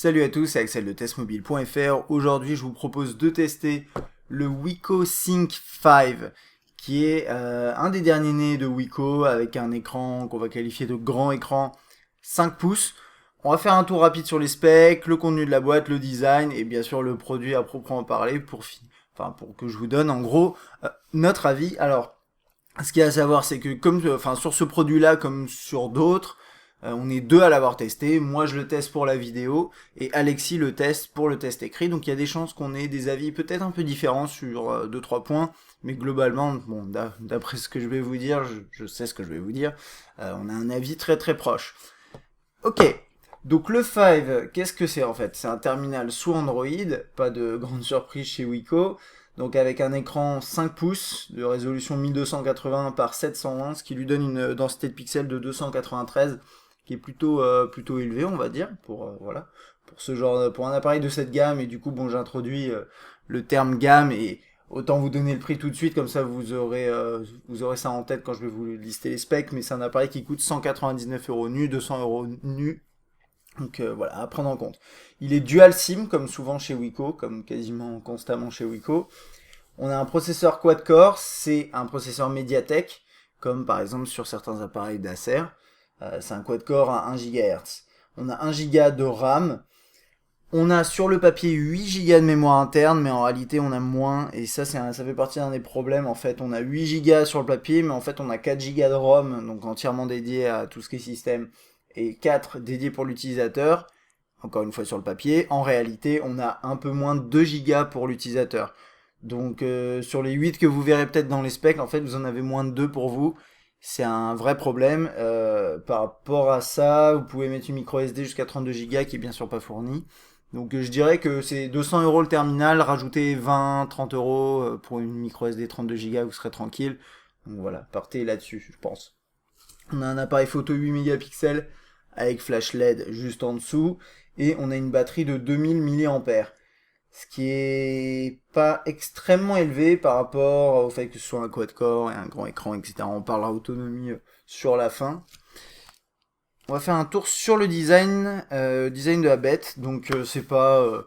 Salut à tous, c'est Axel de testmobile.fr. Aujourd'hui, je vous propose de tester le Wiko Sync 5, qui est un des derniers nés de Wiko, avec un écran qu'on va qualifier de grand écran 5 pouces. On va faire un tour rapide sur les specs, le contenu de la boîte, le design, et bien sûr le produit à proprement parler, pour que je vous donne en gros notre avis. Alors, ce qu'il y a à savoir, c'est que sur ce produit-là, comme sur d'autres, on est deux à l'avoir testé. Moi, je le teste pour la vidéo et Alexis le teste pour le test écrit. Donc, il y a des chances qu'on ait des avis peut-être un peu différents sur 2-3 points. Mais globalement, bon, d'après ce que je vais vous dire, je sais ce que je vais vous dire, on a un avis très très proche. Ok, donc le 5, qu'est-ce que c'est en fait? C'est un terminal sous Android, pas de grande surprise chez Wiko. Donc avec un écran 5 pouces de résolution 1280 par 720, ce qui lui donne une densité de pixels de 293, qui est plutôt élevée, on va dire, pour ce genre, pour un appareil de cette gamme. Et du coup, bon, j'introduis le terme gamme et autant vous donner le prix tout de suite, comme ça vous aurez ça en tête quand je vais vous lister les specs. Mais c'est un appareil qui coûte 199 euros nu, 200 euros nu. Donc voilà, à prendre en compte. Il est dual SIM, comme souvent chez Wiko, comme quasiment constamment chez Wiko. On a un processeur quad-core, c'est un processeur Mediatek, comme par exemple sur certains appareils d'Acer. C'est un quad-core à 1 GHz. On a 1 Go de RAM. On a sur le papier 8 Go de mémoire interne, mais en réalité on a moins, et ça fait partie d'un des problèmes. En fait, on a 8 Go sur le papier, mais en fait on a 4 Go de ROM, donc entièrement dédié à tout ce qui est système, et 4 dédiés pour l'utilisateur, encore une fois sur le papier. En réalité, on a un peu moins de 2 Go pour l'utilisateur. Donc sur les 8 que vous verrez peut-être dans les specs, en fait vous en avez moins de 2 pour vous. C'est un vrai problème. Par rapport à ça, vous pouvez mettre une micro SD jusqu'à 32 Go qui est bien sûr pas fournie. Donc je dirais que c'est 200 euros le terminal, rajoutez 20-30 euros pour une micro SD 32 Go, vous serez tranquille. Donc voilà, partez là-dessus, je pense. On a un appareil photo 8 mégapixels avec flash LED juste en dessous, et on a une batterie de 2000 mAh. Ce qui est pas extrêmement élevé par rapport au fait que ce soit un quad-core et un grand écran, etc. On parlera autonomie sur la fin. On va faire un tour sur le design de la bête. Donc c'est pas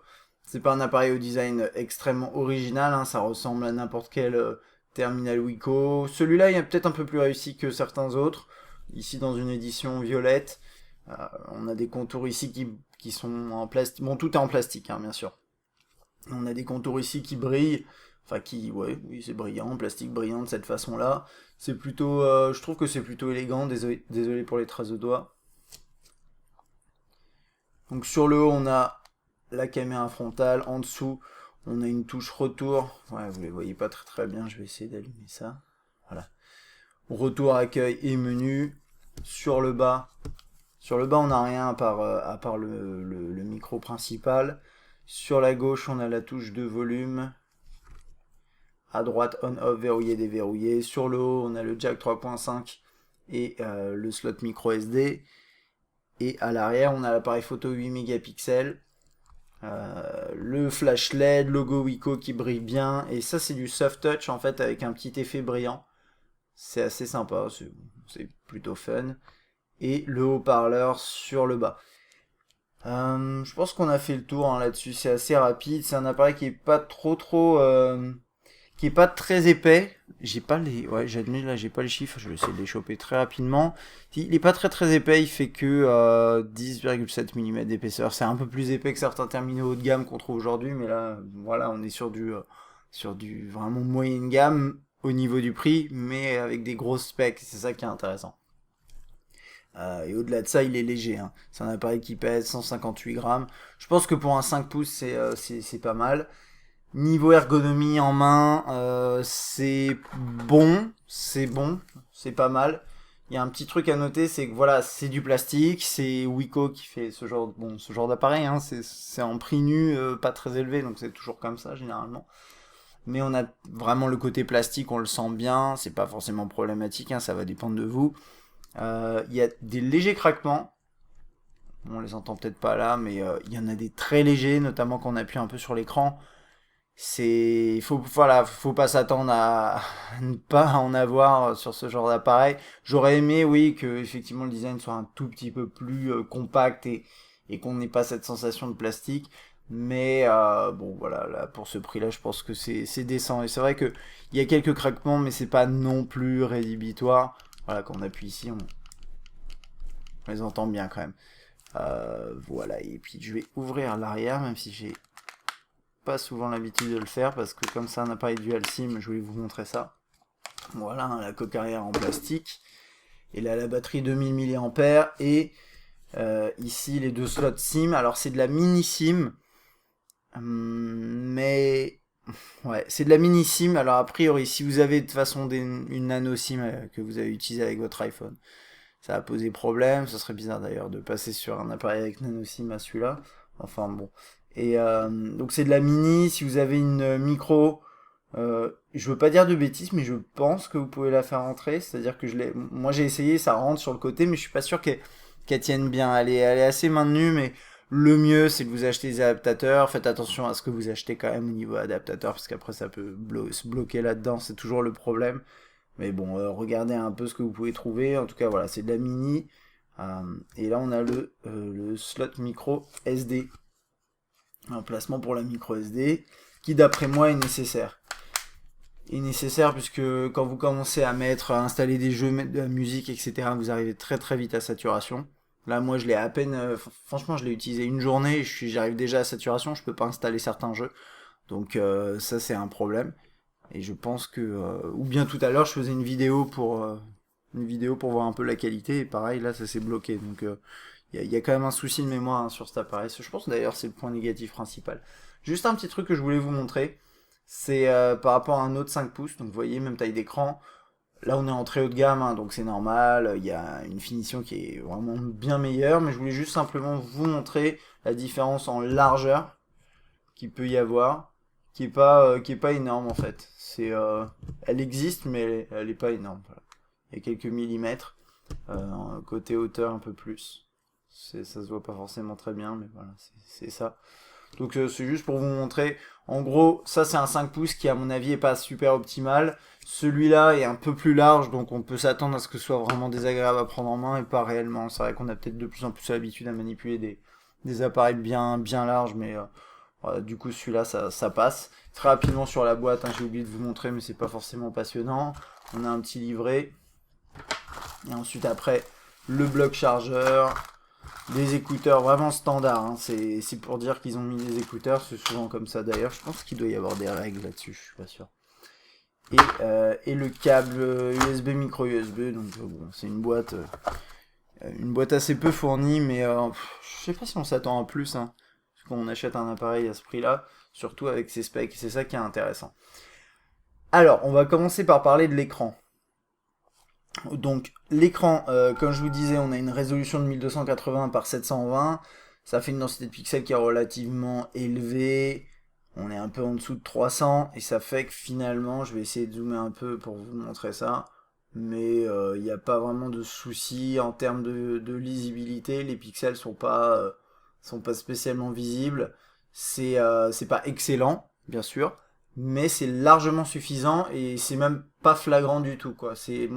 un appareil au design extrêmement original, hein. Ça ressemble à n'importe quel terminal Wiko. Celui-là il est peut-être un peu plus réussi que certains autres. Ici dans une édition violette, on a des contours ici qui sont en plastique. Bon, tout est en plastique, hein, bien sûr. On a des contours ici qui brillent, ouais, oui, c'est brillant, plastique brillant de cette façon-là. Je trouve que c'est plutôt élégant. Désolé pour les traces de doigts. Donc sur le haut, on a la caméra frontale. En dessous, on a une touche retour. Ouais, vous les voyez pas très très bien. Je vais essayer d'allumer ça. Voilà. Retour, accueil et menu. Sur le bas, on n'a rien à part le micro principal. Sur la gauche, on a la touche de volume. À droite, on-off, verrouillé, déverrouillé. Sur le haut, on a le jack 3.5 et le slot micro SD. Et à l'arrière, on a l'appareil photo 8 mégapixels. Le flash LED, logo Wiko qui brille bien. Et ça, c'est du soft touch en fait avec un petit effet brillant. C'est assez sympa, c'est plutôt fun. Et le haut-parleur sur le bas. Je pense qu'on a fait le tour, hein, là-dessus, c'est assez rapide. C'est un appareil qui est pas qui est pas très épais. J'admets là, j'ai pas les chiffres. Je vais essayer de les choper très rapidement. Il est pas très très épais. Il fait que 10,7 mm d'épaisseur. C'est un peu plus épais que certains terminaux haut de gamme qu'on trouve aujourd'hui, mais là, voilà, on est sur du vraiment moyenne gamme au niveau du prix, mais avec des grosses specs. C'est ça qui est intéressant. Et au-delà de ça, il est léger, hein. C'est un appareil qui pèse 158 grammes. Je pense que pour un 5 pouces, c'est pas mal. Niveau ergonomie en main, c'est bon, c'est pas mal. Il y a un petit truc à noter, c'est que voilà, c'est du plastique, c'est Wiko qui fait ce genre d'appareil, hein. C'est en prix nu, pas très élevé, donc c'est toujours comme ça généralement. Mais on a vraiment le côté plastique, on le sent bien, c'est pas forcément problématique, hein, ça va dépendre de vous. Il y a des légers craquements. On les entend peut-être pas là, mais il y en a des très légers, notamment quand on appuie un peu sur l'écran. Faut pas s'attendre à ne pas en avoir sur ce genre d'appareil. J'aurais aimé, oui, que effectivement le design soit un tout petit peu plus compact et et qu'on n'ait pas cette sensation de plastique. Mais bon voilà, là, pour ce prix là je pense que c'est décent. Et c'est vrai qu'il y a quelques craquements, mais c'est pas non plus rédhibitoire. Voilà, quand on appuie ici, on les entend bien quand même. Voilà, et puis je vais ouvrir l'arrière, même si j'ai pas souvent l'habitude de le faire, parce que comme c'est un appareil dual SIM, je voulais vous montrer ça. Voilà, hein, la coque arrière en plastique. Et là, la batterie 2000 mAh. Et ici, les deux slots SIM. Alors, c'est de la mini SIM. Mais... Ouais, c'est de la mini SIM. Alors, a priori, si vous avez de toute façon une nano SIM que vous avez utilisée avec votre iPhone, ça va poser problème. Ce serait bizarre d'ailleurs de passer sur un appareil avec nano SIM à celui-là. Enfin, bon. Et donc, c'est de la mini. Si vous avez une micro... je veux pas dire de bêtises, mais je pense que vous pouvez la faire rentrer. C'est-à-dire que moi j'ai essayé, ça rentre sur le côté, mais je suis pas sûr qu'elle tienne bien. Elle est assez maintenue, mais le mieux c'est de vous acheter des adaptateurs. Faites attention à ce que vous achetez quand même au niveau adaptateur, parce qu'après ça peut se bloquer là-dedans, c'est toujours le problème. Mais bon, regardez un peu ce que vous pouvez trouver. En tout cas, voilà, c'est de la mini. Et là, on a le slot micro SD. Un placement pour la micro SD, qui d'après moi est nécessaire. Puisque quand vous commencez à installer des jeux, mettre de la musique, etc., vous arrivez très très vite à saturation. Là, moi, je l'ai à peine, franchement, je l'ai utilisé une journée, et j'arrive déjà à saturation, je peux pas installer certains jeux. Donc ça, c'est un problème. Et je pense que, ou bien tout à l'heure, je faisais une vidéo pour voir un peu la qualité, et pareil, là, ça s'est bloqué. Donc il y a quand même un souci de mémoire, hein, sur cet appareil. Je pense d'ailleurs c'est le point négatif principal. Juste un petit truc que je voulais vous montrer. C'est par rapport à un autre 5 pouces, donc vous voyez, même taille d'écran. Là on est en très haut de gamme, hein, donc c'est normal, il y a une finition qui est vraiment bien meilleure, mais je voulais juste simplement vous montrer la différence en largeur qu'il peut y avoir, qui est pas énorme en fait. Elle existe, mais elle est pas énorme. Voilà. Il y a quelques millimètres, côté hauteur un peu plus. Ça se voit pas forcément très bien, mais voilà, c'est ça. Donc c'est juste pour vous montrer. En gros, ça c'est un 5 pouces qui à mon avis est pas super optimal. Celui-là est un peu plus large, donc on peut s'attendre à ce que ce soit vraiment désagréable à prendre en main et pas réellement. C'est vrai qu'on a peut-être de plus en plus l'habitude à manipuler des appareils bien larges, mais voilà, du coup celui-là ça passe. Très rapidement sur la boîte, hein, j'ai oublié de vous montrer, mais c'est pas forcément passionnant. On a un petit livret. Et ensuite après, le bloc chargeur. Des écouteurs vraiment standards, hein. C'est pour dire qu'ils ont mis des écouteurs, c'est souvent comme ça d'ailleurs. Je pense qu'il doit y avoir des règles là-dessus, je suis pas sûr. Et le câble USB, micro USB, donc bon, c'est une boîte assez peu fournie, mais je sais pas si on s'attend à plus, hein, parce qu'on achète un appareil à ce prix-là, surtout avec ses specs, c'est ça qui est intéressant. Alors, on va commencer par parler de l'écran. Donc l'écran, comme je vous disais, on a une résolution de 1280 par 720, ça fait une densité de pixels qui est relativement élevée, on est un peu en dessous de 300, et ça fait que finalement, je vais essayer de zoomer un peu pour vous montrer ça, mais il n'y a pas vraiment de souci en termes de lisibilité, les pixels sont pas spécialement visibles, c'est pas excellent, bien sûr, mais c'est largement suffisant et c'est même pas flagrant du tout, quoi. J'ai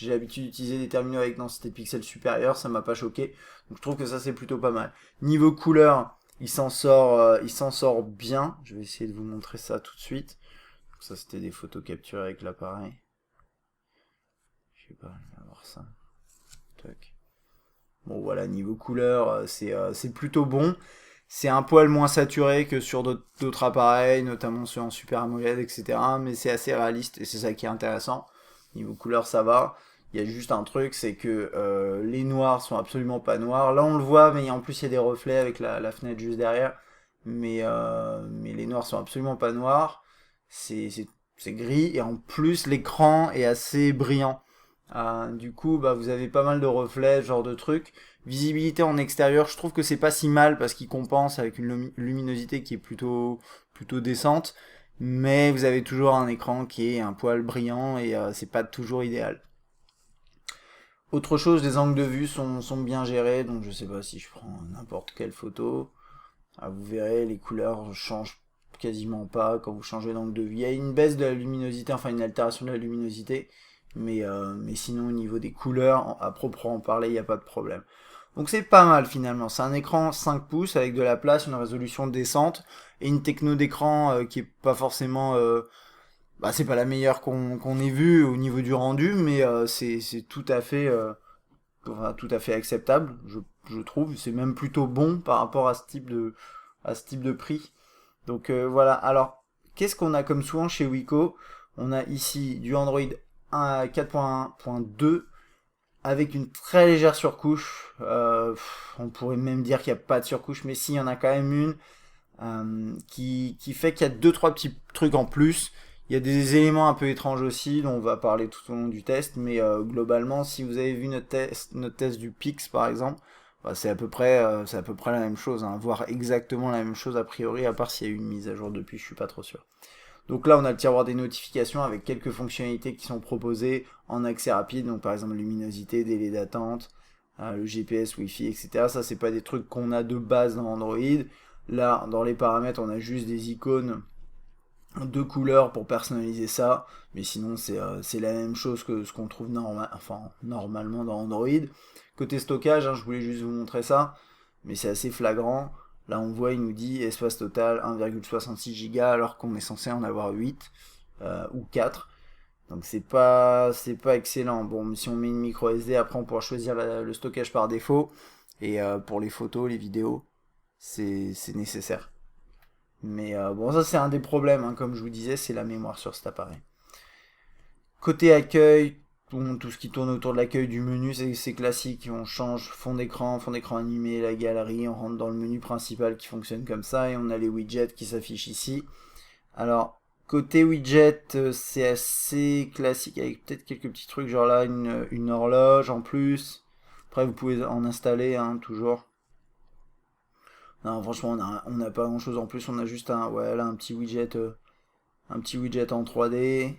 l'habitude d'utiliser des terminaux avec densité de pixels supérieure, ça m'a pas choqué, donc je trouve que ça c'est plutôt pas mal. Niveau couleur, il s'en sort bien. Je vais essayer de vous montrer ça tout de suite. Ça c'était des photos capturées avec l'appareil. Je sais pas, je vais voir ça. Tac. Bon voilà, niveau couleur, c'est plutôt bon. C'est un poil moins saturé que sur d'autres appareils, notamment sur un Super AMOLED, etc. Mais c'est assez réaliste et c'est ça qui est intéressant. Niveau couleur, ça va. Il y a juste un truc, c'est que les noirs sont absolument pas noirs. Là, on le voit, mais en plus, il y a des reflets avec la fenêtre juste derrière. Mais les noirs sont absolument pas noirs. C'est gris et en plus, l'écran est assez brillant. Du coup, bah, vous avez pas mal de reflets, ce genre de trucs. Visibilité en extérieur, je trouve que c'est pas si mal parce qu'il compense avec une luminosité qui est plutôt décente. Mais vous avez toujours un écran qui est un poil brillant et c'est pas toujours idéal. Autre chose, les angles de vue sont bien gérés, donc je sais pas si je prends n'importe quelle photo. Vous verrez, les couleurs changent quasiment pas quand vous changez d'angle de vue. Il y a une baisse de la luminosité, enfin une altération de la luminosité, mais sinon au niveau des couleurs, à proprement parler, il n'y a pas de problème. Donc c'est pas mal finalement, c'est un écran 5 pouces avec de la place, une résolution décente et une techno d'écran qui est pas forcément... bah, c'est pas la meilleure qu'on ait vue au niveau du rendu, mais c'est tout à fait... enfin, tout à fait acceptable, je trouve. C'est même plutôt bon par rapport à ce type de prix. Donc voilà. Alors, qu'est-ce qu'on a comme souvent chez Wiko? On a ici du Android 4.1.2 avec une très légère surcouche. On pourrait même dire qu'il n'y a pas de surcouche, mais si, il y en a quand même une qui fait qu'il y a deux trois petits trucs en plus. Il y a des éléments un peu étranges aussi dont on va parler tout au long du test, mais globalement, si vous avez vu notre test du Pix par exemple, bah, c'est à peu près la même chose, hein, voire exactement la même chose a priori, à part s'il y a eu une mise à jour depuis, je suis pas trop sûr. Donc là, on a le tiroir des notifications avec quelques fonctionnalités qui sont proposées en accès rapide, donc par exemple luminosité, délai d'attente, le GPS, Wi-Fi, etc. Ça, c'est pas des trucs qu'on a de base dans Android. Là, dans les paramètres, on a juste des icônes de couleurs pour personnaliser ça, mais sinon c'est la même chose que ce qu'on trouve normalement dans Android. Côté stockage, hein, je voulais juste vous montrer ça, mais c'est assez flagrant. Là on voit, il nous dit espace total 1,66 Go alors qu'on est censé en avoir 8 ou 4. Donc c'est pas excellent. Bon, si on met une micro SD, après on pourra choisir le stockage par défaut. Et pour les photos, les vidéos, c'est nécessaire. Mais bon, ça c'est un des problèmes, hein, comme je vous disais, c'est la mémoire sur cet appareil. Côté accueil, tout ce qui tourne autour de l'accueil du menu, c'est classique. On change fond d'écran animé, la galerie, on rentre dans le menu principal qui fonctionne comme ça, et on a les widgets qui s'affichent ici. Alors, côté widget, c'est assez classique, avec peut-être quelques petits trucs, genre là, une horloge en plus. Après, vous pouvez en installer, hein, toujours. Non, franchement, on n'a pas grand chose en plus. On a juste ouais, là, un petit widget en 3D.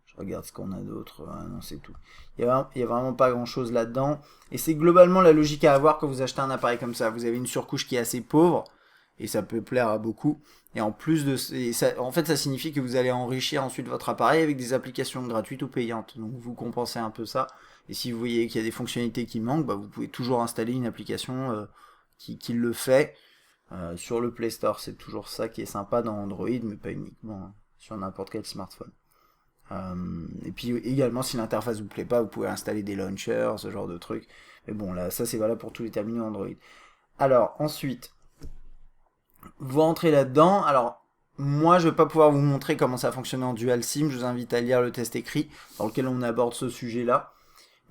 Je regarde ce qu'on a d'autre. Ah, non, c'est tout. Il y a vraiment pas grand chose là-dedans. Et c'est globalement la logique à avoir quand vous achetez un appareil comme ça. Vous avez une surcouche qui est assez pauvre. Et ça peut plaire à beaucoup. Et en plus de ça, en fait, ça signifie que vous allez enrichir ensuite votre appareil avec des applications gratuites ou payantes. Donc vous compensez un peu ça. Et si vous voyez qu'il y a des fonctionnalités qui manquent, bah, vous pouvez toujours installer une application qui le fait sur le Play Store. C'est toujours ça qui est sympa dans Android, mais pas uniquement, hein, sur n'importe quel smartphone. Et puis également, si l'interface vous plaît pas, vous pouvez installer des launchers, ce genre de trucs. Mais bon, là, ça c'est valable pour tous les terminaux Android. Alors, ensuite, vous rentrez là-dedans. Alors, moi, je vais pas pouvoir vous montrer comment ça fonctionne en dual SIM. Je vous invite à lire le test écrit dans lequel on aborde ce sujet-là.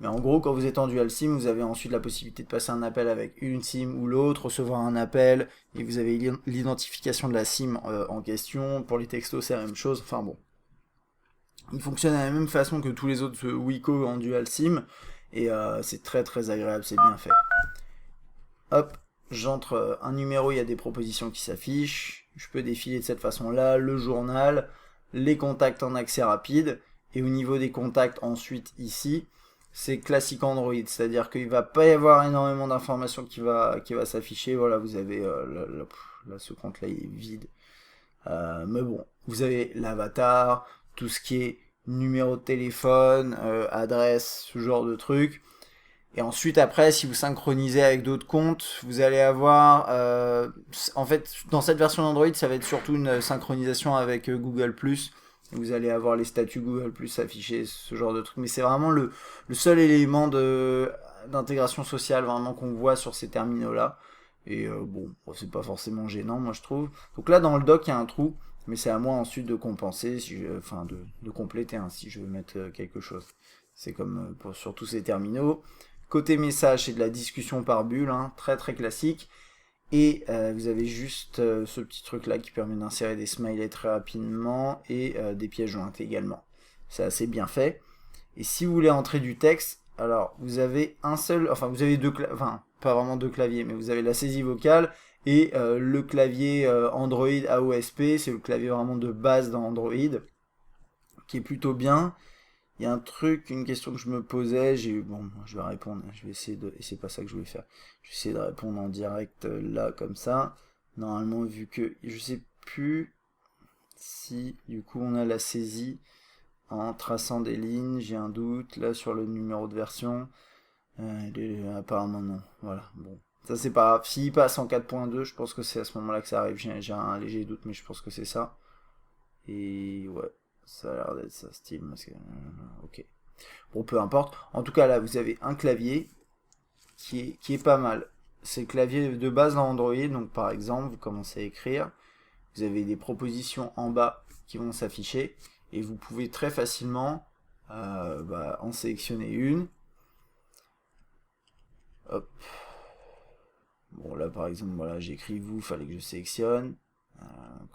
Mais en gros, quand vous êtes en dual SIM, vous avez ensuite la possibilité de passer un appel avec une SIM ou l'autre, recevoir un appel, et vous avez l'identification de la SIM en question. Pour les textos, c'est la même chose. Enfin bon. Il fonctionne de la même façon que tous les autres Wiko en dual SIM, et c'est très très agréable, c'est bien fait. Hop, j'entre un numéro, il y a des propositions qui s'affichent. Je peux défiler de cette façon-là, le journal, les contacts en accès rapide, et au niveau des contacts ensuite ici, c'est classique Android, c'est-à-dire qu'il va pas y avoir énormément d'informations qui va s'afficher. Voilà, vous avez là, ce compte-là il est vide. Mais bon, vous avez l'avatar, tout ce qui est numéro de téléphone, adresse, ce genre de trucs. Et ensuite, après, si vous synchronisez avec d'autres comptes, vous allez avoir... en fait, dans cette version d'Android, ça va être surtout une synchronisation avec Google+. Vous allez avoir les statuts Google+, affichés, ce genre de trucs. Mais c'est vraiment le seul élément d'intégration sociale vraiment qu'on voit sur ces terminaux-là. Et bon, c'est pas forcément gênant, moi je trouve. Donc là, dans le dock, il y a un trou. Mais c'est à moi ensuite de compenser, enfin de compléter, hein, si je veux mettre quelque chose. C'est comme sur tous ces terminaux. Côté message, c'est de la discussion par bulle, hein, très très classique. Et vous avez juste ce petit truc là qui permet d'insérer des smileys très rapidement et des pièces jointes également. C'est assez bien fait. Et si vous voulez entrer du texte, alors vous avez vous avez pas vraiment deux claviers, mais vous avez la saisie vocale et le clavier Android AOSP, c'est le clavier vraiment de base dans Android, qui est plutôt bien. Il y a une question que je me posais, bon, je vais répondre, je vais essayer et c'est pas ça que je voulais faire. Je vais essayer de répondre en direct là, comme ça. Normalement, vu que, je sais plus si, du coup, on a la saisie en traçant des lignes, j'ai un doute, là, sur le numéro de version. Apparemment non, voilà, bon. Ça c'est pas grave, s'il passe en 4.2, je pense que c'est à ce moment-là que ça arrive, j'ai un léger doute, mais je pense que c'est ça. Et ouais, ça a l'air d'être ça, Steam, parce que... ok. Bon, peu importe. En tout cas, là, vous avez un clavier qui est pas mal. C'est le clavier de base dans Android, donc par exemple, vous commencez à écrire, vous avez des propositions en bas qui vont s'afficher, et vous pouvez très facilement en sélectionner une. Hop. Bon, là, par exemple, voilà, j'écris vous, fallait que je sélectionne.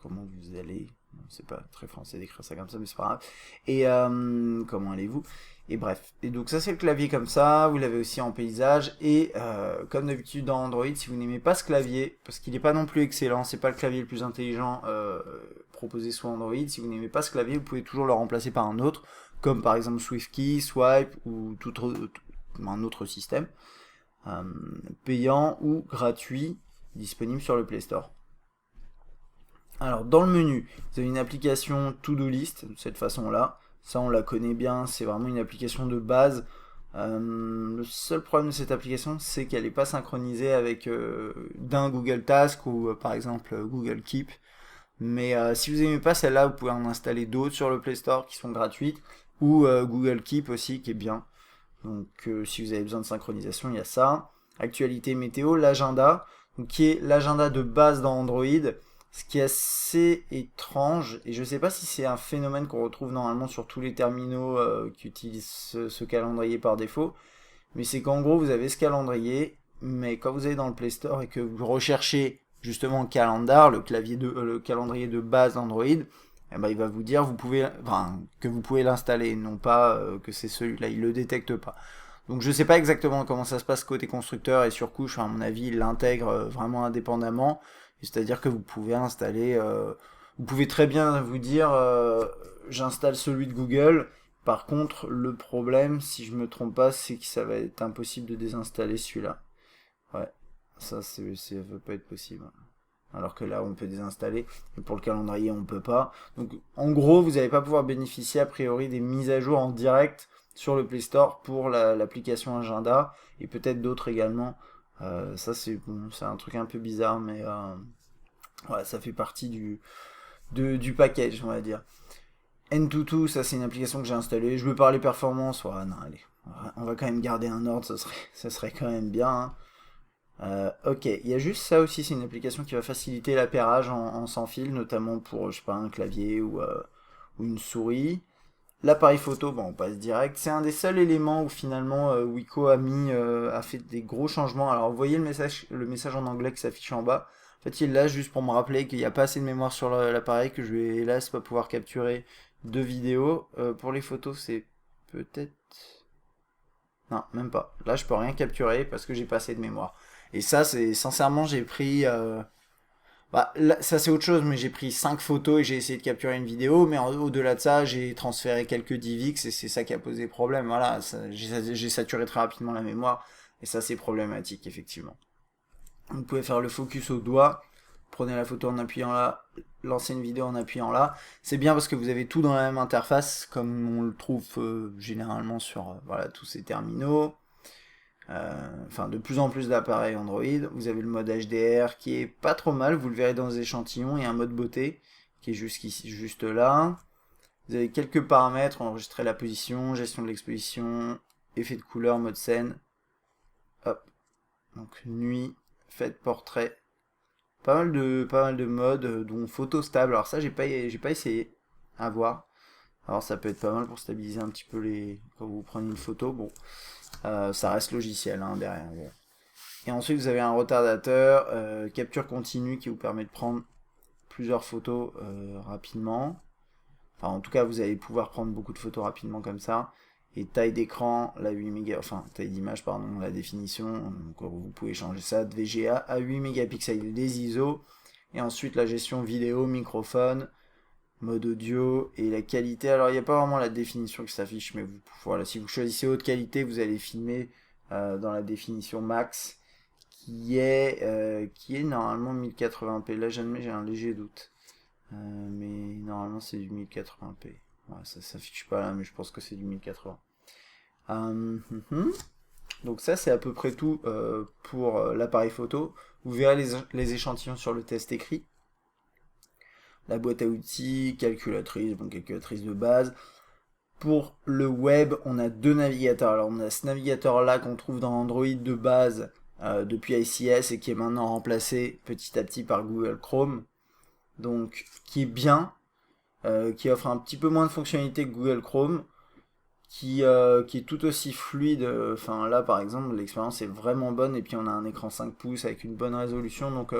Comment vous allez? C'est pas très français d'écrire ça comme ça, mais c'est pas grave. Et comment allez-vous? Et bref. Et donc ça c'est le clavier comme ça, vous l'avez aussi en paysage. Et comme d'habitude dans Android, si vous n'aimez pas ce clavier, parce qu'il n'est pas non plus excellent, c'est pas le clavier le plus intelligent proposé sous Android, si vous n'aimez pas ce clavier, vous pouvez toujours le remplacer par un autre, comme par exemple SwiftKey, Swipe ou un autre système, payant ou gratuit, disponible sur le Play Store. Alors dans le menu, vous avez une application To-Do List de cette façon-là. Ça on la connaît bien, c'est vraiment une application de base. Le seul problème de cette application, c'est qu'elle n'est pas synchronisée avec d'un Google Task ou par exemple Google Keep. Mais si vous n'aimez pas celle-là, vous pouvez en installer d'autres sur le Play Store qui sont gratuites, ou Google Keep aussi qui est bien. Donc si vous avez besoin de synchronisation, il y a ça. Actualité météo, l'agenda, qui est l'agenda de base dans Android. Ce qui est assez étrange, et je ne sais pas si c'est un phénomène qu'on retrouve normalement sur tous les terminaux qui utilisent ce calendrier par défaut, mais c'est qu'en gros vous avez ce calendrier, mais quand vous allez dans le Play Store et que vous recherchez justement Calendar, le calendrier de base d'Android, eh ben, il va vous dire que vous pouvez l'installer, non pas que c'est celui-là, il le détecte pas. Donc je sais pas exactement comment ça se passe côté constructeur et sur couche, à mon avis il l'intègre vraiment indépendamment, c'est-à-dire que vous pouvez installer, vous pouvez très bien vous dire j'installe celui de Google. Par contre le problème, si je me trompe pas, c'est que ça va être impossible de désinstaller celui-là. Ouais, ça veut pas être possible. Alors que là on peut désinstaller, et pour le calendrier on peut pas. Donc en gros vous n'allez pas pouvoir bénéficier a priori des mises à jour en direct sur le Play Store pour l'application Agenda, et peut-être d'autres également. Ça c'est bon, c'est un truc un peu bizarre, mais ouais, ça fait partie du package, on va dire. N22, ça c'est une application que j'ai installée. Je veux parler performance, ouais, non, allez, on va quand même garder un ordre, ça serait quand même bien. Hein. Ok, il y a juste ça aussi, c'est une application qui va faciliter l'appairage en sans fil, notamment pour, je sais pas, un clavier ou une souris. L'appareil photo, bon, on passe direct. C'est un des seuls éléments où finalement Wiko a fait des gros changements. Alors, vous voyez le message en anglais qui s'affiche en bas. En fait, il est là juste pour me rappeler qu'il n'y a pas assez de mémoire sur l'appareil, que je vais hélas pas pouvoir capturer de vidéo. Pour les photos, c'est peut-être... Non, même pas. Là, je peux rien capturer parce que j'ai pas assez de mémoire. Et ça, c'est sincèrement, j'ai pris... Bah, là, ça c'est autre chose, mais j'ai pris 5 photos et j'ai essayé de capturer une vidéo, mais au-delà de ça, j'ai transféré quelques DivX et c'est ça qui a posé problème. Voilà, j'ai saturé très rapidement la mémoire et ça c'est problématique, effectivement. Vous pouvez faire le focus au doigt, prenez la photo en appuyant là, lancez une vidéo en appuyant là. C'est bien parce que vous avez tout dans la même interface, comme on le trouve généralement sur voilà, tous ces terminaux. Enfin de plus en plus d'appareils Android. Vous avez le mode HDR qui est pas trop mal, vous le verrez dans les échantillons, et un mode beauté qui est juste là. Vous avez quelques paramètres, enregistrer la position, gestion de l'exposition, effet de couleur, mode scène. Hop. Donc nuit, faites portrait. Pas mal de modes, dont photo stable. Alors ça j'ai pas essayé à voir. Alors ça peut être pas mal pour stabiliser un petit peu quand vous prenez une photo. Bon, ça reste logiciel hein, derrière. Bon. Et ensuite vous avez un retardateur, capture continue qui vous permet de prendre plusieurs photos rapidement. Enfin en tout cas vous allez pouvoir prendre beaucoup de photos rapidement comme ça. Et taille d'écran, la 8 méga, enfin taille d'image pardon, la définition, donc vous pouvez changer ça de VGA à 8 mégapixels des ISO. Et ensuite la gestion vidéo, microphone, mode audio et la qualité. Alors il n'y a pas vraiment la définition qui s'affiche, mais voilà, si vous choisissez haute qualité, vous allez filmer dans la définition max qui est normalement 1080p. Là j'ai un léger doute, mais normalement c'est du 1080p. Ouais, ça s'affiche pas là, mais je pense que c'est du 1080. Donc ça, c'est à peu près tout pour l'appareil photo. Vous verrez les échantillons sur le test écrit. La boîte à outils, calculatrice, bon, calculatrice de base. Pour le web, on a deux navigateurs. Alors on a ce navigateur-là qu'on trouve dans Android de base depuis ICS et qui est maintenant remplacé petit à petit par Google Chrome. Donc qui est bien, qui offre un petit peu moins de fonctionnalités que Google Chrome, qui est tout aussi fluide. Enfin là par exemple l'expérience est vraiment bonne et puis on a un écran 5 pouces avec une bonne résolution, donc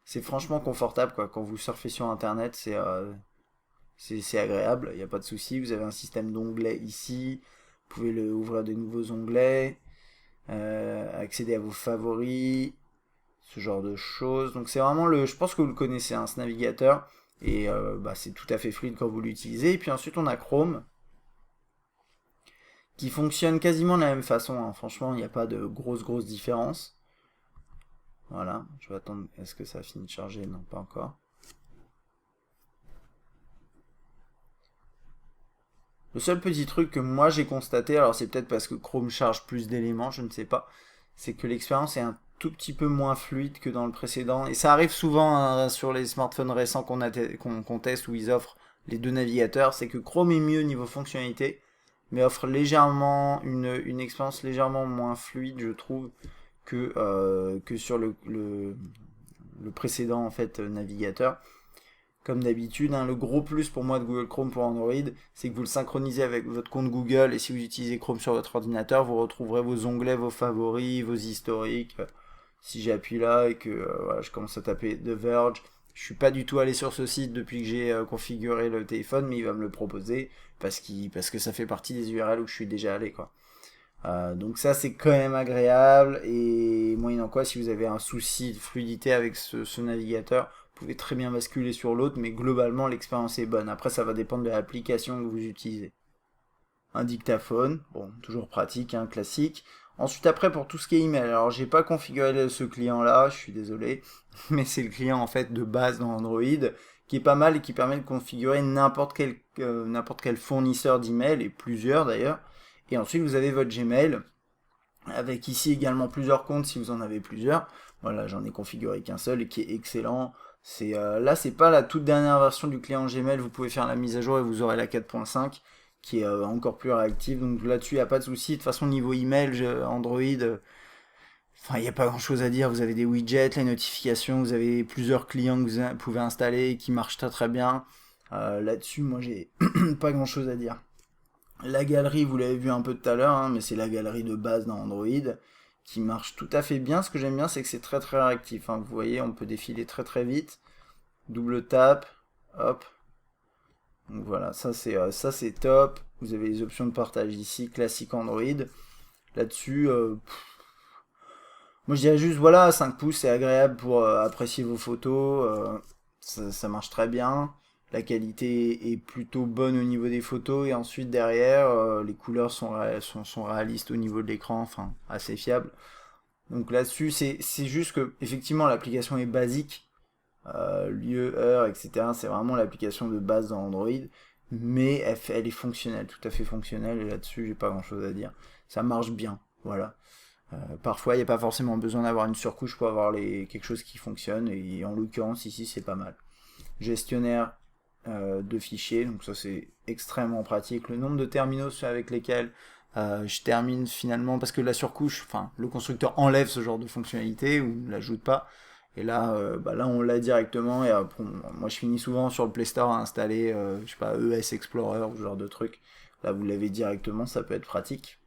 c'est franchement confortable quoi. Quand vous surfez sur internet, c'est agréable, il n'y a pas de souci. Vous avez un système d'onglets ici, vous pouvez ouvrir de nouveaux onglets, accéder à vos favoris, ce genre de choses. Donc c'est vraiment je pense que vous le connaissez, hein, ce navigateur, et c'est tout à fait fluide quand vous l'utilisez. Et puis ensuite on a Chrome, qui fonctionne quasiment de la même façon, hein. Franchement il n'y a pas de grosse différence. Voilà, je vais attendre, est-ce que ça a fini de charger? Non, pas encore. Le seul petit truc que moi j'ai constaté, alors c'est peut-être parce que Chrome charge plus d'éléments, je ne sais pas, c'est que l'expérience est un tout petit peu moins fluide que dans le précédent. Et ça arrive souvent hein, sur les smartphones récents qu'on teste où ils offrent les deux navigateurs, c'est que Chrome est mieux niveau fonctionnalité, mais offre légèrement une expérience légèrement moins fluide, je trouve, que sur le précédent en fait navigateur. Comme d'habitude, hein, le gros plus pour moi de Google Chrome pour Android, c'est que vous le synchronisez avec votre compte Google, et si vous utilisez Chrome sur votre ordinateur, vous retrouverez vos onglets, vos favoris, vos historiques. Si j'appuie là et que voilà, je commence à taper The Verge, je suis pas du tout allé sur ce site depuis que j'ai configuré le téléphone, mais il va me le proposer parce que ça fait partie des URL où je suis déjà allé, quoi. Donc ça c'est quand même agréable, et moyennant quoi, si vous avez un souci de fluidité avec ce navigateur, vous pouvez très bien basculer sur l'autre, mais globalement l'expérience est bonne. Après ça va dépendre de l'application que vous utilisez. Un dictaphone, bon, toujours pratique, hein, classique. Ensuite après pour tout ce qui est email, alors j'ai pas configuré ce client là, je suis désolé, mais c'est le client en fait de base dans Android, qui est pas mal et qui permet de configurer n'importe quel fournisseur d'email, et plusieurs d'ailleurs. Et ensuite vous avez votre Gmail, avec ici également plusieurs comptes si vous en avez plusieurs. Voilà, j'en ai configuré qu'un seul et qui est excellent. Là c'est pas la toute dernière version du client Gmail, vous pouvez faire la mise à jour et vous aurez la 4.5 qui est encore plus réactive, donc là-dessus il n'y a pas de souci. De toute façon niveau email, Android, enfin il n'y a pas grand chose à dire, vous avez des widgets, les notifications, vous avez plusieurs clients que vous pouvez installer et qui marchent très bien. Là-dessus moi j'ai pas grand chose à dire. La galerie, vous l'avez vu un peu tout à l'heure, hein, mais c'est la galerie de base dans Android, qui marche tout à fait bien. Ce que j'aime bien, c'est que c'est très réactif, hein. Vous voyez, on peut défiler très vite. Double tap, hop. Donc voilà, ça c'est top. Vous avez les options de partage ici, classique Android. Là-dessus, moi je dirais juste, voilà, 5 pouces, c'est agréable pour apprécier vos photos. Ça marche très bien. La qualité est plutôt bonne au niveau des photos, et ensuite derrière les couleurs sont réalistes au niveau de l'écran, enfin assez fiables. Donc là-dessus c'est juste que effectivement l'application est basique, lieu, heure, etc. C'est vraiment l'application de base dans Android, mais elle est fonctionnelle, tout à fait fonctionnelle, et là-dessus j'ai pas grand chose à dire. Ça marche bien, voilà. Parfois il n'y a pas forcément besoin d'avoir une surcouche pour avoir quelque chose qui fonctionne, et en l'occurrence ici c'est pas mal. Gestionnaire de fichiers, donc ça c'est extrêmement pratique. Le nombre de terminaux avec lesquels je termine finalement, parce que la surcouche, enfin le constructeur enlève ce genre de fonctionnalité ou ne l'ajoute pas, et là, là on l'a directement, et après, moi je finis souvent sur le Play Store à installer, je sais pas, ES Explorer ou ce genre de truc. Là vous l'avez directement, ça peut être pratique.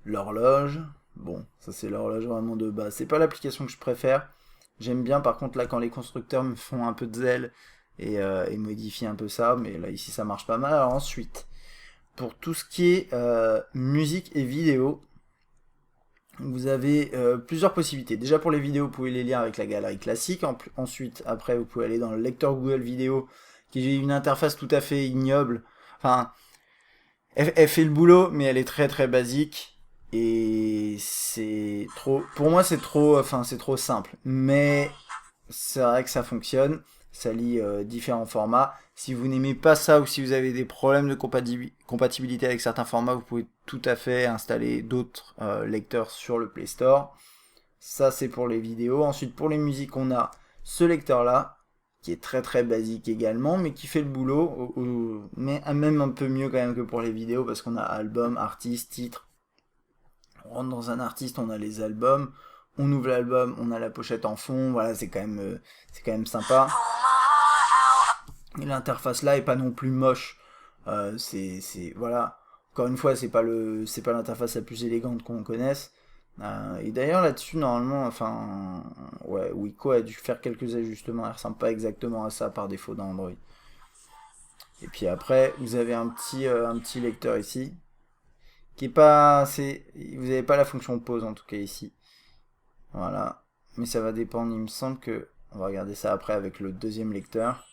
L'horloge, bon, ça c'est l'horloge vraiment de base. C'est pas l'application que je préfère. J'aime bien par contre là quand les constructeurs me font un peu de zèle et modifient un peu ça, mais là ici ça marche pas mal. Alors ensuite, pour tout ce qui est musique et vidéo, vous avez plusieurs possibilités. Déjà pour les vidéos, vous pouvez les lire avec la galerie classique. Ensuite, après, vous pouvez aller dans le lecteur Google Vidéo, qui est une interface tout à fait ignoble. Enfin, elle fait le boulot, mais elle est très basique. Et c'est trop... Pour moi, c'est trop simple. Mais c'est vrai que ça fonctionne. ça lit différents formats. Si vous n'aimez pas ça ou si vous avez des problèmes de compatibilité avec certains formats, vous pouvez tout à fait installer d'autres lecteurs sur le Play Store. Ça, c'est pour les vidéos. Ensuite, pour les musiques, on a ce lecteur-là, qui est très très basique également, mais qui fait le boulot, mais même un peu mieux quand même que pour les vidéos, parce qu'on a album, artiste, titre. On rentre dans un artiste, on a les albums, on ouvre l'album, on a la pochette en fond, voilà, c'est quand même sympa. Et l'interface là est pas non plus moche. Voilà. Encore une fois, c'est pas l'interface la plus élégante qu'on connaisse. Et d'ailleurs là-dessus, normalement, enfin, ouais, Wiko a dû faire quelques ajustements. Elle ressemble pas exactement à ça par défaut dans Android. Et puis après, vous avez un petit lecteur ici, qui est pas, vous n'avez pas la fonction pause en tout cas ici. Voilà. Mais ça va dépendre. Il me semble que, on va regarder ça après avec le deuxième lecteur.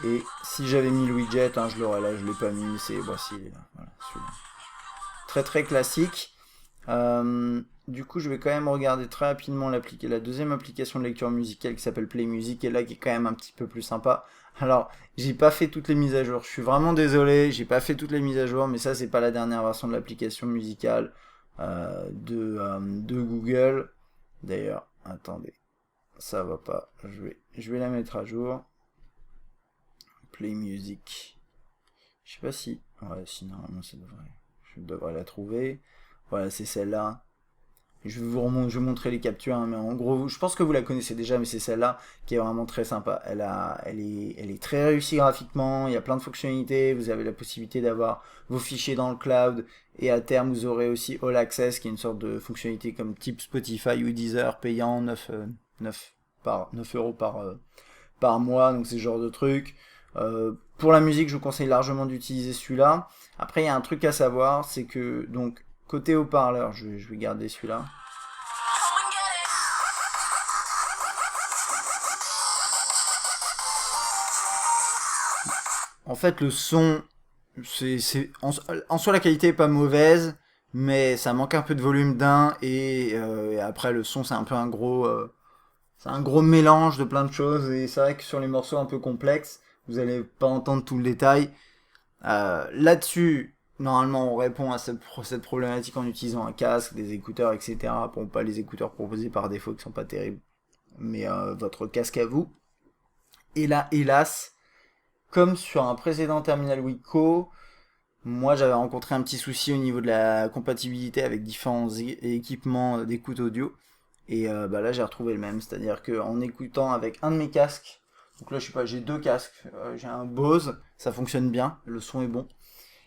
Et si j'avais mis le widget, hein, je l'aurais là, je l'ai pas mis, mais voici, il est là. Voilà, celui-là. Très très classique. Du coup, je vais quand même regarder très rapidement la deuxième application de lecture musicale qui s'appelle Play Music, et là qui est quand même un petit peu plus sympa. Alors, j'ai pas fait toutes les mises à jour, je suis vraiment désolé, j'ai pas fait toutes les mises à jour, mais ça c'est pas la dernière version de l'application musicale de Google. D'ailleurs, attendez, ça va pas, je vais la mettre à jour. Play Music. Je sais pas si... Ouais, si normalement je devrais la trouver. Voilà, c'est celle-là. Je vais vous montrer les captures, hein, mais en gros, je pense que vous la connaissez déjà, mais c'est celle-là qui est vraiment très sympa. Elle est très réussie graphiquement, il y a plein de fonctionnalités, vous avez la possibilité d'avoir vos fichiers dans le cloud, et à terme, vous aurez aussi All Access, qui est une sorte de fonctionnalité comme type Spotify ou Deezer, payant 9 euros par mois, donc c'est ce genre de truc. Pour la musique, je vous conseille largement d'utiliser celui-là. Après, il y a un truc à savoir, c'est que, donc, côté haut-parleur, je vais garder celui-là. En fait, le son, en soi, la qualité est pas mauvaise, mais ça manque un peu de volume et après, le son, c'est un peu c'est un gros mélange de plein de choses, et c'est vrai que sur les morceaux un peu complexes, vous allez pas entendre tout le détail. Là-dessus, normalement, on répond à cette problématique en utilisant un casque, des écouteurs, etc. Bon, pas les écouteurs proposés par défaut qui sont pas terribles, mais votre casque à vous. Et là, hélas, comme sur un précédent terminal Wiko, moi j'avais rencontré un petit souci au niveau de la compatibilité avec différents équipements d'écoute audio. Et là j'ai retrouvé le même, c'est-à-dire qu'en écoutant avec un de mes casques, donc là je sais pas, j'ai deux casques, j'ai un Bose, ça fonctionne bien, le son est bon.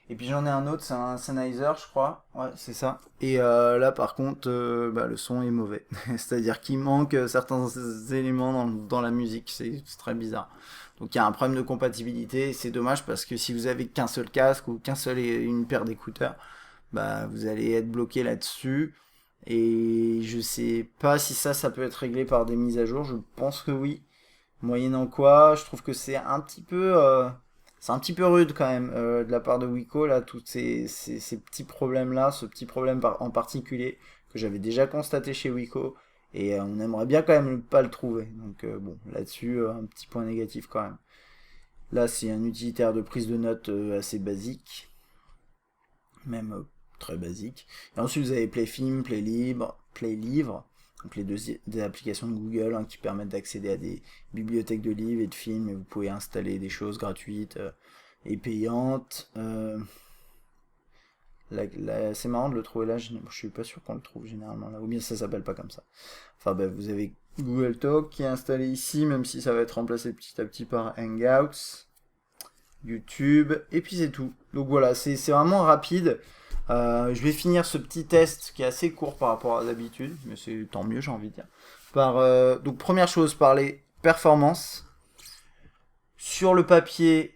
Et puis j'en ai un autre, c'est un Sennheiser je crois, ouais c'est ça. Et là par contre, le son est mauvais, c'est-à-dire qu'il manque certains éléments dans la musique, c'est très bizarre. Donc il y a un problème de compatibilité, c'est dommage parce que si vous avez qu'un seul casque ou une paire d'écouteurs, vous allez être bloqué là-dessus. Et je sais pas si ça peut être réglé par des mises à jour, je pense que oui. Moyennant quoi, je trouve que c'est un petit peu rude quand même de la part de Wiko, là, tous ces petits problèmes-là, ce petit problème en particulier que j'avais déjà constaté chez Wiko, et on aimerait bien quand même pas le trouver. Donc bon, là-dessus, un petit point négatif quand même. Là, c'est un utilitaire de prise de notes assez basique, même très basique. Et ensuite, vous avez Playfilm, Playlibre, donc des applications de Google qui permettent d'accéder à des bibliothèques de livres et de films, et vous pouvez installer des choses gratuites et payantes. C'est marrant de le trouver là, je suis pas sûr qu'on le trouve généralement là, ou bien ça s'appelle pas comme ça. Enfin vous avez Google Talk qui est installé ici, même si ça va être remplacé petit à petit par Hangouts, YouTube, et puis c'est tout. Donc voilà, c'est vraiment rapide. Je vais finir ce petit test qui est assez court par rapport à d'habitude, mais c'est tant mieux, j'ai envie de dire. Donc première chose, par les performances. Sur le papier,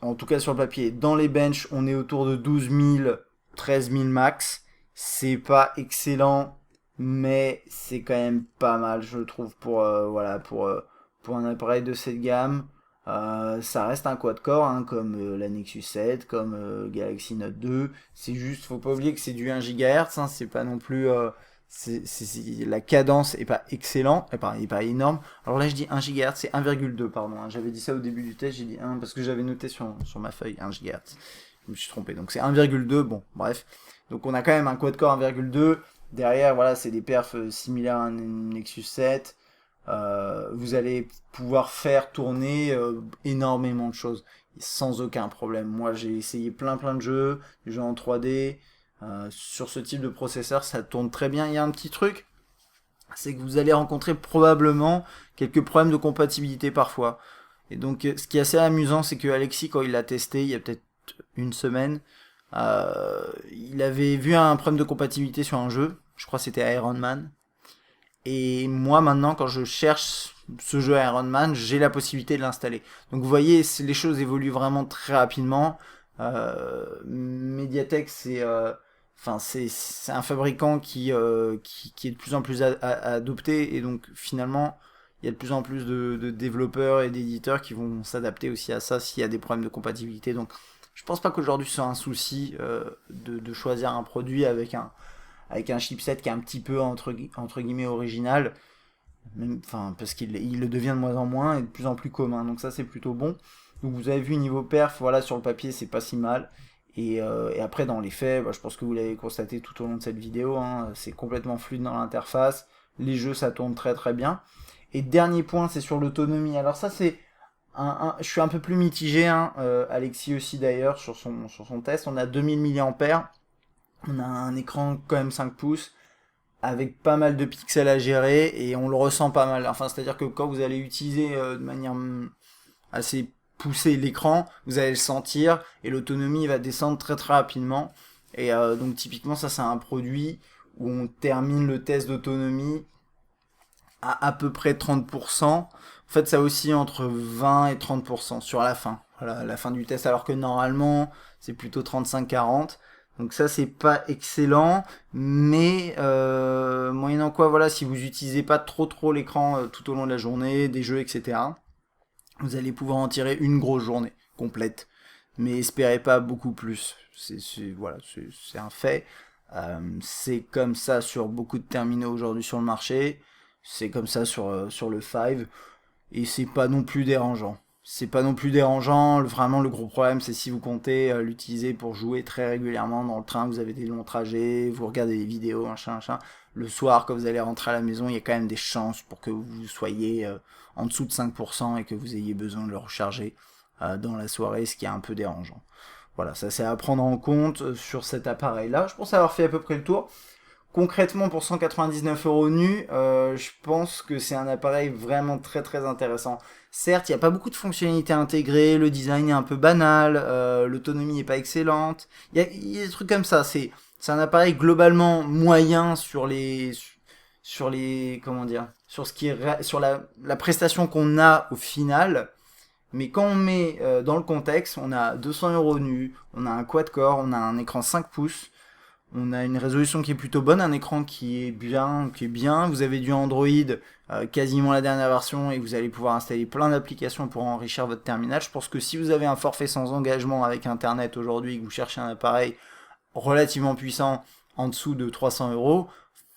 en tout cas sur le papier, dans les benches, on est autour de 12 000, 13 000 max. C'est pas excellent, mais c'est quand même pas mal, je trouve, pour un appareil de cette gamme. Ça reste un quad-core, comme la Nexus 7, comme Galaxy Note 2. C'est juste, faut pas oublier que c'est du 1 GHz, c'est pas non plus, la cadence est pas excellente, est pas énorme. Alors là je dis 1 GHz, c'est 1,2 pardon, hein. J'avais dit ça au début du test, j'ai dit 1 parce que j'avais noté sur ma feuille 1 GHz. Je me suis trompé, donc c'est 1,2, bon bref. Donc on a quand même un quad-core 1,2, derrière voilà c'est des perfs similaires à un Nexus 7. Vous allez pouvoir faire tourner énormément de choses sans aucun problème. Moi j'ai essayé plein de jeux, des jeux en 3D. Sur ce type de processeur, ça tourne très bien. Il y a un petit truc, c'est que vous allez rencontrer probablement quelques problèmes de compatibilité parfois. Et donc, ce qui est assez amusant, c'est que Alexis, quand il l'a testé, il y a peut-être une semaine, il avait vu un problème de compatibilité sur un jeu. Je crois que c'était Iron Man. Et moi, maintenant, quand je cherche ce jeu Iron Man, j'ai la possibilité de l'installer. Donc, vous voyez, les choses évoluent vraiment très rapidement. Mediatek, c'est un fabricant qui est de plus en plus adopté, et donc finalement il y a de plus en plus de développeurs et d'éditeurs qui vont s'adapter aussi à ça s'il y a des problèmes de compatibilité. Donc je pense pas qu'aujourd'hui ce soit un souci de choisir un produit avec un chipset qui est un petit peu entre guillemets original, parce qu'il le devient de moins en moins et de plus en plus commun, donc ça c'est plutôt bon. Donc vous avez vu niveau perf, voilà, sur le papier c'est pas si mal. Et après dans les faits, je pense que vous l'avez constaté tout au long de cette vidéo, hein, c'est complètement fluide dans l'interface, les jeux ça tourne très bien. Et dernier point, c'est sur l'autonomie. Alors ça c'est je suis un peu plus mitigé, hein, Alexis aussi d'ailleurs sur son test. On a 2000 mAh, on a un écran quand même 5 pouces, avec pas mal de pixels à gérer, et on le ressent pas mal. Enfin c'est à dire que quand vous allez utiliser de manière assez pousser l'écran, vous allez le sentir, et l'autonomie va descendre très rapidement. Et donc typiquement ça c'est un produit où on termine le test d'autonomie à peu près 30%. En fait ça oscille entre 20 et 30% sur la fin. Voilà, la fin du test, alors que normalement c'est plutôt 35-40. Donc ça c'est pas excellent, mais moyennant quoi, voilà, si vous utilisez pas trop l'écran tout au long de la journée, des jeux, etc., vous allez pouvoir en tirer une grosse journée complète, mais espérez pas beaucoup plus. Voilà, c'est un fait. C'est comme ça sur beaucoup de terminaux aujourd'hui sur le marché. C'est comme ça sur le 5, et c'est pas non plus dérangeant. C'est pas non plus dérangeant. Vraiment, le gros problème, c'est si vous comptez l'utiliser pour jouer très régulièrement dans le train, vous avez des longs trajets, vous regardez des vidéos, machin. Le soir, quand vous allez rentrer à la maison, il y a quand même des chances pour que vous soyez en dessous de 5% et que vous ayez besoin de le recharger dans la soirée, ce qui est un peu dérangeant. Voilà, ça c'est à prendre en compte sur cet appareil-là. Je pense avoir fait à peu près le tour. Concrètement, pour 199€ nus, je pense que c'est un appareil vraiment très intéressant. Certes, il n'y a pas beaucoup de fonctionnalités intégrées, le design est un peu banal, l'autonomie n'est pas excellente. Il y a des trucs comme ça. C'est un appareil globalement moyen sur comment dire, sur la prestation qu'on a au final. Mais quand on met dans le contexte, on a 200€ nus, on a un quad-core, on a un écran 5 pouces. On a une résolution qui est plutôt bonne, un écran qui est bien. Vous avez du Android, quasiment la dernière version, et vous allez pouvoir installer plein d'applications pour enrichir votre terminal. Je pense que si vous avez un forfait sans engagement avec Internet aujourd'hui, et que vous cherchez un appareil relativement puissant en dessous de 300€,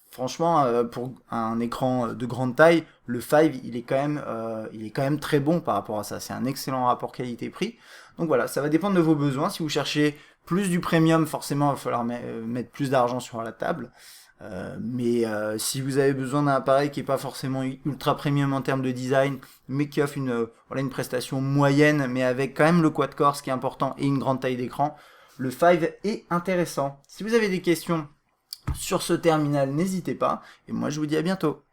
franchement, pour un écran de grande taille, le 5, il est quand même très bon par rapport à ça. C'est un excellent rapport qualité-prix. Donc voilà, ça va dépendre de vos besoins. Si vous cherchez plus du premium, forcément, il va falloir mettre plus d'argent sur la table. Mais si vous avez besoin d'un appareil qui n'est pas forcément ultra premium en termes de design, mais qui offre une prestation moyenne, mais avec quand même le quad-core, ce qui est important, et une grande taille d'écran, le 5 est intéressant. Si vous avez des questions sur ce terminal, n'hésitez pas. Et moi, je vous dis à bientôt.